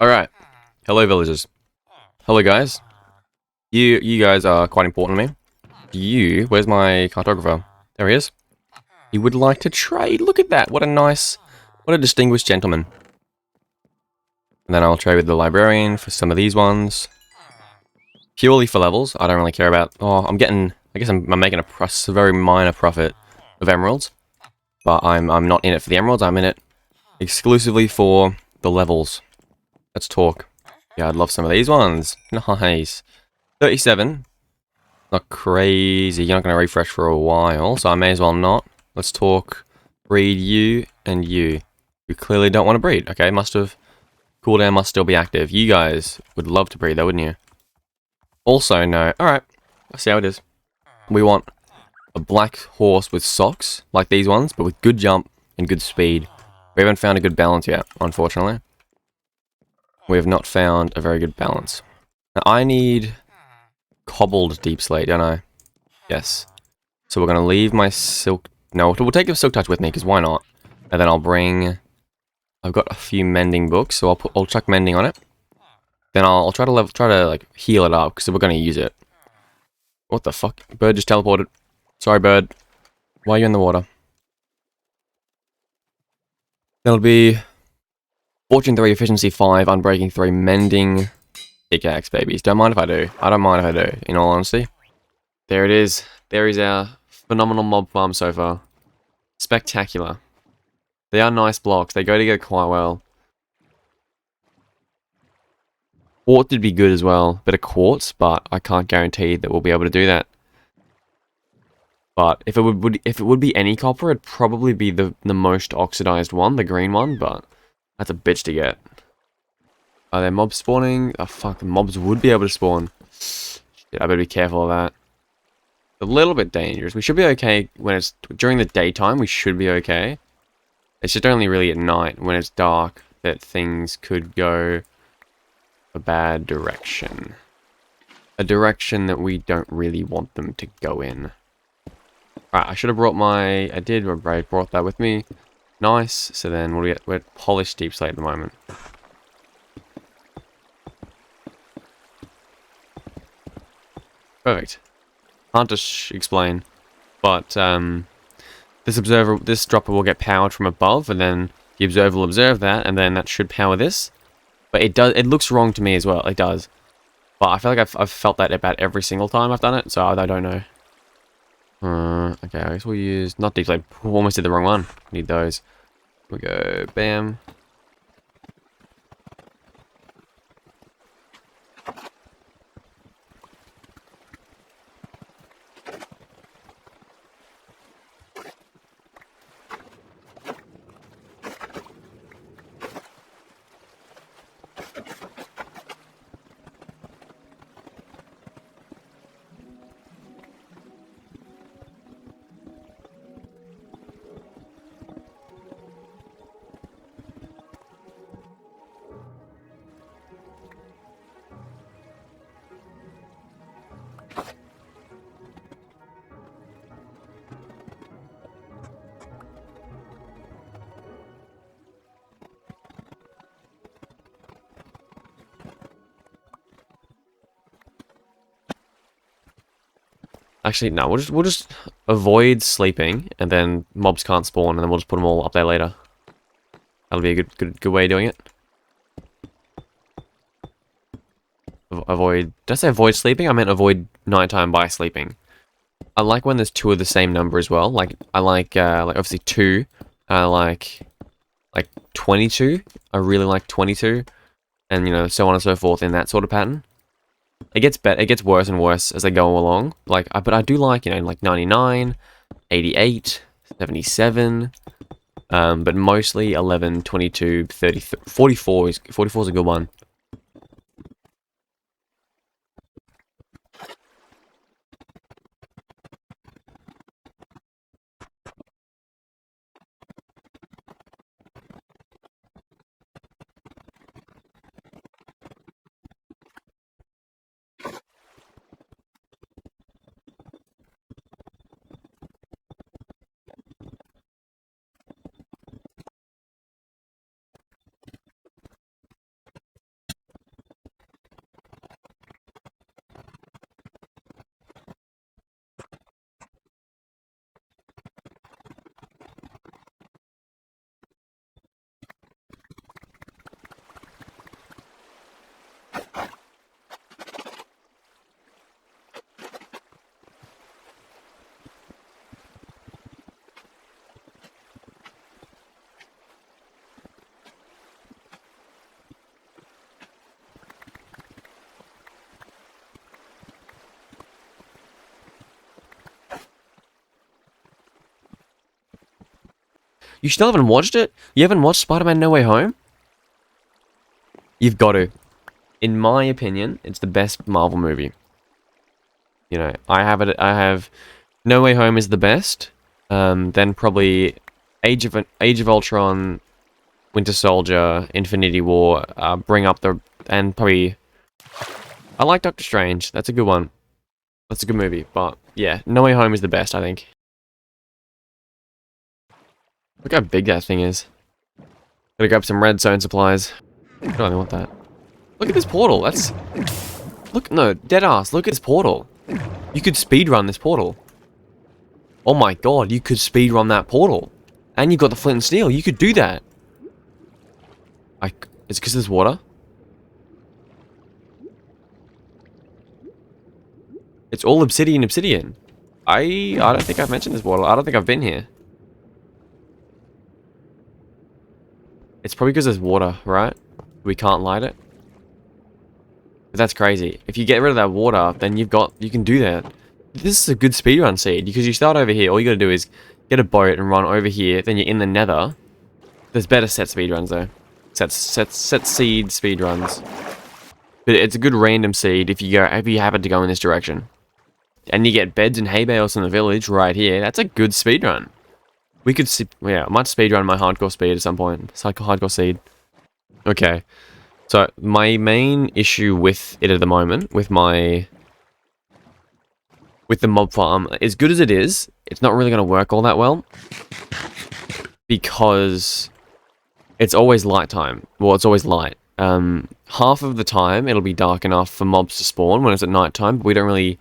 Alright. Hello, villagers. Hello, guys. You guys are quite important to me. Where's my cartographer? There he is. He would like to trade. Look at that. What a distinguished gentleman. And then I'll trade with the librarian for some of these ones. Purely for levels. I don't really care about... Oh, I guess I'm making a very minor profit of emeralds. But I'm not in it for the emeralds. I'm in it exclusively for the levels. Let's talk. Yeah, I'd love some of these ones. Nice. 37. Not crazy. You're not going to refresh for a while, so I may as well not. Let's talk breed you and you. You clearly don't want to breed. Okay, cooldown must still be active. You guys would love to breed though, wouldn't you? Also, no. Alright, let's see how it is. We want a black horse with socks, like these ones, but with good jump and good speed. We haven't found a good balance yet, unfortunately. We have not found a very good balance. Now, I need cobbled deep slate, don't I? Yes. So we're going to leave my silk... No, we'll take the silk touch with me, because why not? And then I'll bring... I've got a few mending books, so I'll chuck mending on it. Then I'll try to like heal it up, because we're going to use it. What the fuck? Bird just teleported. Sorry, bird. Why are you in the water? That'll be... Fortune 3, Efficiency 5, Unbreaking 3, Mending... Pickaxe, babies. Don't mind if I do. I don't mind if I do, in all honesty. There it is. There is our phenomenal mob farm so far. Spectacular. They are nice blocks. They go together quite well. Quartz would be good as well. Bit of quartz, but I can't guarantee that we'll be able to do that. But if it would be any copper, it'd probably be the most oxidized one, the green one, but that's a bitch to get. Are there mobs spawning? Oh fuck, the mobs would be able to spawn. Shit, I better be careful of that. A little bit dangerous. We should be okay when it's during the daytime. We should be okay. It's just only really at night when it's dark that things could go a bad direction. A direction that we don't really want them to go in. Alright, I should have brought my... I brought that with me. Nice. So then, what do we get? We're at polished deep slate at the moment. Perfect. Hard to explain. But, this dropper will get powered from above, and then the observer will observe that, and then that should power this. But it looks wrong to me as well. It does. But I feel like I've felt that about every single time I've done it, so I don't know. Okay, I guess we'll use... Not deep slate. Almost did the wrong one. Need those. We go, bam. Actually, no, we'll just avoid sleeping, and then mobs can't spawn, and then we'll just put them all up there later. That'll be a good way of doing it. Avoid... Did I say avoid sleeping? I meant avoid nighttime by sleeping. I like when there's two of the same number as well. Like, I like obviously 2. I like 22. I really like 22. And, you know, so on and so forth in that sort of pattern. It gets better. It gets worse and worse as they go along. Like, but I do like, you know, like 99, 88, 77. But mostly 11, 22, 30, 44 is a good one. You still haven't watched it? You haven't watched Spider-Man No Way Home? You've got to. In my opinion, it's the best Marvel movie. You know, I have No Way Home is the best. Then probably Age of Ultron, Winter Soldier, Infinity War, and probably I like Doctor Strange. That's a good one. That's a good movie. But yeah, No Way Home is the best, I think. Look how big that thing is. Gotta grab some red zone supplies. I don't really want that. Look at this portal. No, dead ass. Look at this portal. You could speedrun this portal. Oh my god, you could speedrun that portal. And you got the flint and steel. You could do that. It's because there's water. It's all obsidian. I don't think I've mentioned this portal. I don't think I've been here. It's probably because there's water, right? We can't light it. But that's crazy. If you get rid of that water, then you can do that. This is a good speedrun seed, because you start over here, all you gotta do is get a boat and run over here, then you're in the nether. There's better set speedruns though. Set seed speedruns. But it's a good random seed if you happen to go in this direction. And you get beds and hay bales in the village right here. That's a good speedrun. We could I might speedrun my hardcore speed at some point. It's like a hardcore seed. Okay. So my main issue with it at the moment, with the mob farm, as good as it is, it's not really going to work all that well. Because it's always light time. Well, it's always light. Half of the time it'll be dark enough for mobs to spawn when it's at night time, but we don't really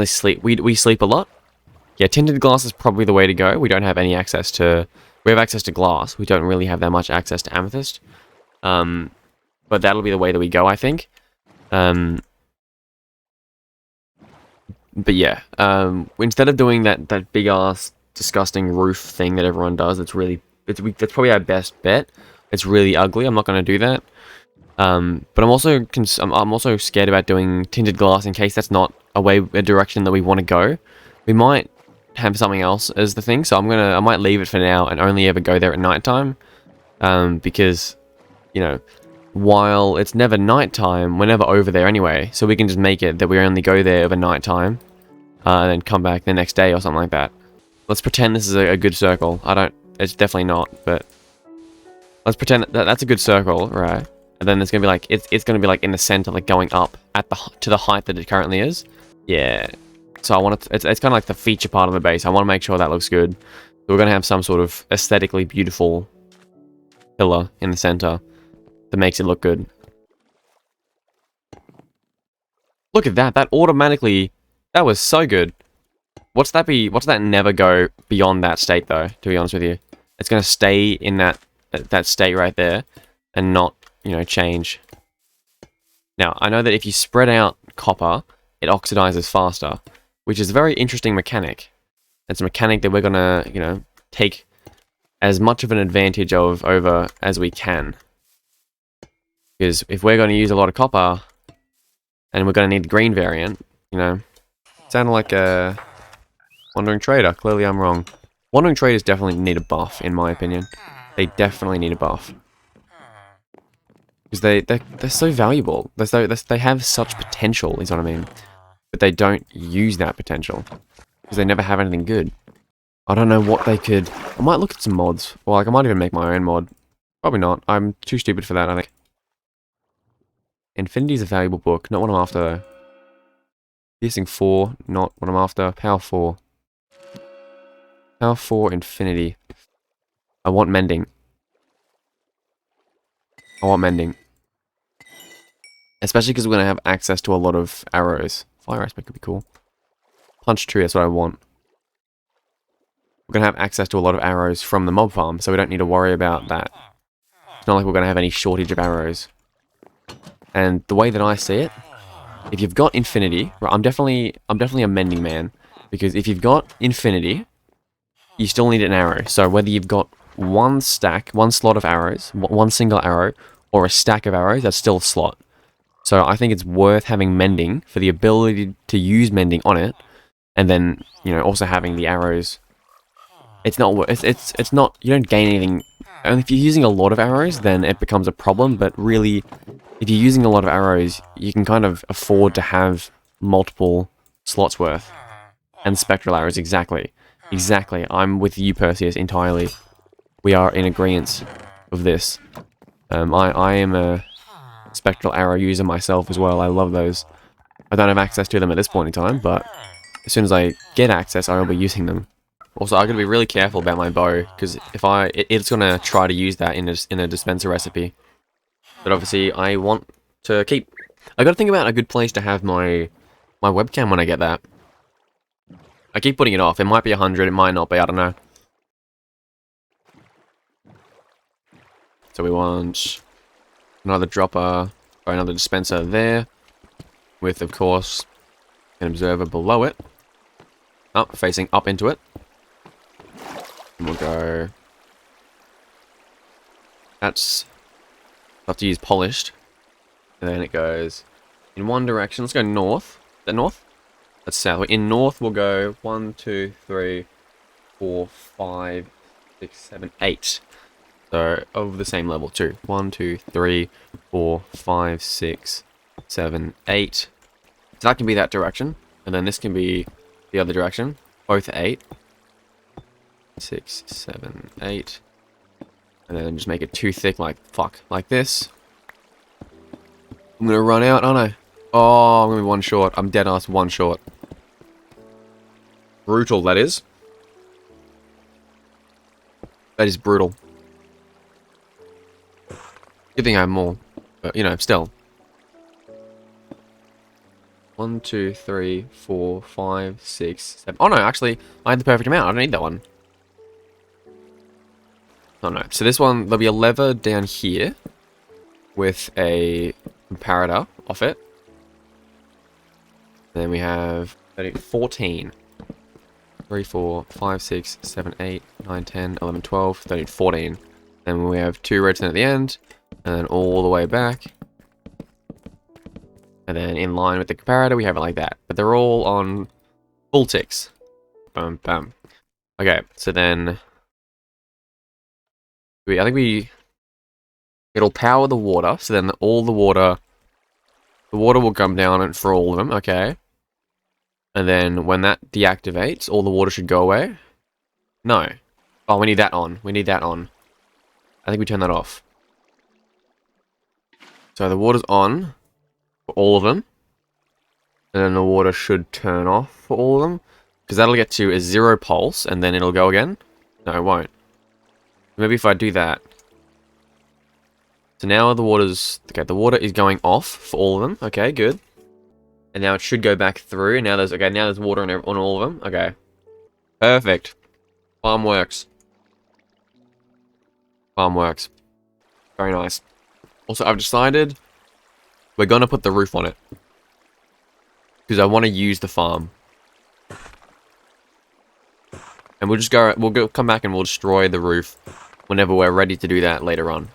sleep. We sleep a lot. Yeah, tinted glass is probably the way to go. We don't have any access to... We have access to glass. We don't really have that much access to amethyst. But that'll be the way that we go, I think. But yeah, instead of doing that big ass disgusting roof thing that everyone does, that's probably our best bet. It's really ugly. I'm not going to do that. But I'm also scared about doing tinted glass in case that's not a direction that we want to go. We might have something else as the thing, so I might leave it for now and only ever go there at nighttime. Because, you know, while it's never nighttime, we're never over there anyway, so we can just make it that we only go there over nighttime, and then come back the next day or something like that. Let's pretend this is a good circle. It's definitely not, but let's pretend that that's a good circle, right? And then it's gonna be like it's gonna be like in the center, like going up to the height that it currently is. Yeah. So I want it. It's kind of like the feature part of the base. I want to make sure that looks good. So we're gonna have some sort of aesthetically beautiful pillar in the center that makes it look good. Look at that. That was so good. What's that never go beyond that state though, to be honest with you? It's gonna stay in that state right there and not, you know, change. Now, I know that if you spread out copper, it oxidizes faster, which is a very interesting mechanic. It's a mechanic that we're gonna, you know, take as much of an advantage of over as we can. Because if we're going to use a lot of copper, and we're going to need the green variant, you know, sounded like a Wandering Trader. Clearly I'm wrong. Wandering Traders definitely need a buff, in my opinion. They definitely need a buff. Because they're so valuable. They have such potential, is what I mean. But they don't use that potential. Because they never have anything good. I don't know what they could... I might look at some mods. Or like, I might even make my own mod. Probably not. I'm too stupid for that, I think. Infinity's a valuable book. Not what I'm after, though. Piercing 4, not what I'm after. Power 4. Power 4, Infinity. I want Mending. Especially because we're going to have access to a lot of arrows. Fire aspect could be cool. Punch 2, that's what I want. We're going to have access to a lot of arrows from the mob farm, so we don't need to worry about that. It's not like we're going to have any shortage of arrows. And the way that I see it, if you've got Infinity, right, I'm definitely a Mending man. Because if you've got Infinity, you still need an arrow. So whether you've got one slot of arrows, one single arrow, or a stack of arrows, that's still a slot. So I think it's worth having Mending for the ability to use Mending on it, and then, you know, also having the arrows it's not. It's not. You don't gain anything. And if you're using a lot of arrows, then it becomes a problem. But really, if you're using a lot of arrows, you can kind of afford to have multiple slots worth. And spectral arrows, exactly. Exactly. I'm with you, Perseus, entirely. We are in agreement of this. I am a spectral arrow user myself as well. I love those. I don't have access to them at this point in time, but as soon as I get access, I will be using them. Also, I'm going to be really careful about my bow, because if it's going to try to use that in a dispenser recipe. But obviously, I want to keep... I got to think about a good place to have my webcam when I get that. I keep putting it off. It might be 100, it might not be, I don't know. So we want another dropper, or another dispenser there, with, of course, an observer below it. Up, facing up into it. And we'll go... That's... I'll have to use polished. And then it goes in one direction. Let's go north. Is that north? That's south. In north, we'll go 1, 2, 3, 4, 5, 6, 7, 8. So, of the same level, too. 1, 2, 3, 4, 5, 6, 7, 8. So that can be that direction. And then this can be the other direction. Both 8. 6, 7, 8. And then just make it too thick like this. I'm gonna run out, aren't I? Oh, I'm gonna be one short. I'm dead ass one short. Brutal, that is. That is brutal. Good thing I have more. But, you know, still. 1, 2, 3, 4, 5, 6, 7. Oh no, actually, I had the perfect amount. I don't need that one. Oh no. So this one, there'll be a lever down here with a comparator off it. Then we have 14. 3, 4, 5, 6, 7, 8, 9, 10, 11, 12, 13, 14. Then we have 2 redstone at the end, and then all the way back. And then in line with the comparator, we have it like that. But they're all on full ticks. Bam, bam. Okay, so then... I think it'll power the water, so then all the water will come down for all of them, okay. And then when that deactivates, all the water should go away. No. Oh, we need that on. We need that on. I think we turn that off. So the water's on for all of them. And then the water should turn off for all of them. Because that'll get to a 0 pulse, and then it'll go again. No, it won't. Maybe if I do that. So now the water's... Okay, the water is going off for all of them. Okay, good. And now it should go back through. And now there's... Okay, now there's water on all of them. Okay. Perfect. Farm works. Farm works. Very nice. Also, I've decided we're gonna put the roof on it. Because I want to use the farm. And we'll just come back and we'll destroy the roof whenever we're ready to do that later on.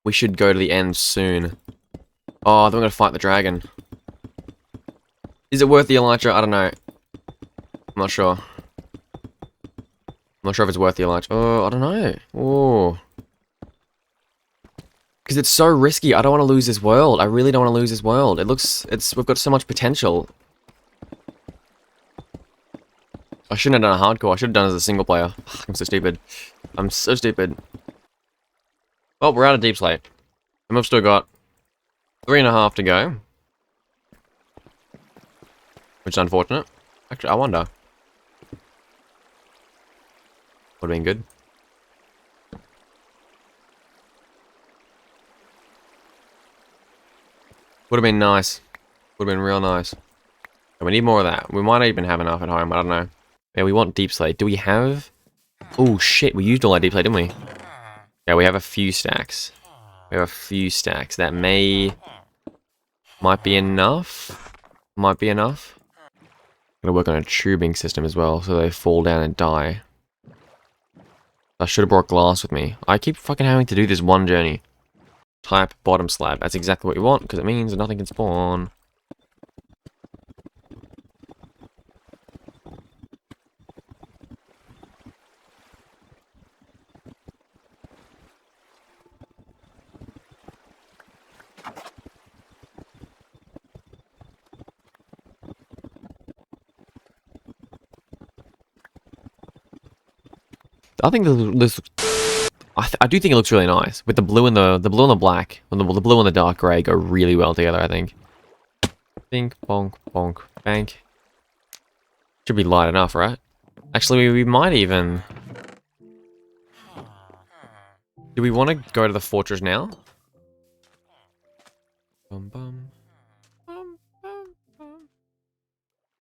We should go to the end soon. Oh, then we're gonna fight the dragon. Is it worth the elytra? I don't know. I'm not sure. I'm not sure if it's worth the elytra. Oh, I don't know. Oh. Because it's so risky. I don't want to lose this world. I really don't want to lose this world. We've got so much potential. I shouldn't have done a hardcore. I should have done it as a single player. I'm so stupid. I'm so stupid. Well, we're out of deep slate. And we've still got 3.5 to go. Which is unfortunate. Actually, I wonder. Would have been good. Would have been nice. Would have been real nice. We need more of that. We might even have enough at home. I don't know. Yeah, we want deep slate. Do we have... Oh, shit. We used all our deep slate, didn't we? Yeah, we have a few stacks. We have a few stacks. That might be enough. Might be enough. Gotta work on a tubing system as well, so they fall down and die. I should have brought glass with me. I keep fucking having to do this one journey. Type bottom slab. That's exactly what we want, because it means that nothing can spawn. I think this I do think it looks really nice with the blue and the blue and the black, and the blue and the dark gray go really well together. I think. Bink, bonk, bonk, bank. Should be light enough, right? Actually, we might even. Do we want to go to the fortress now? Bum bum.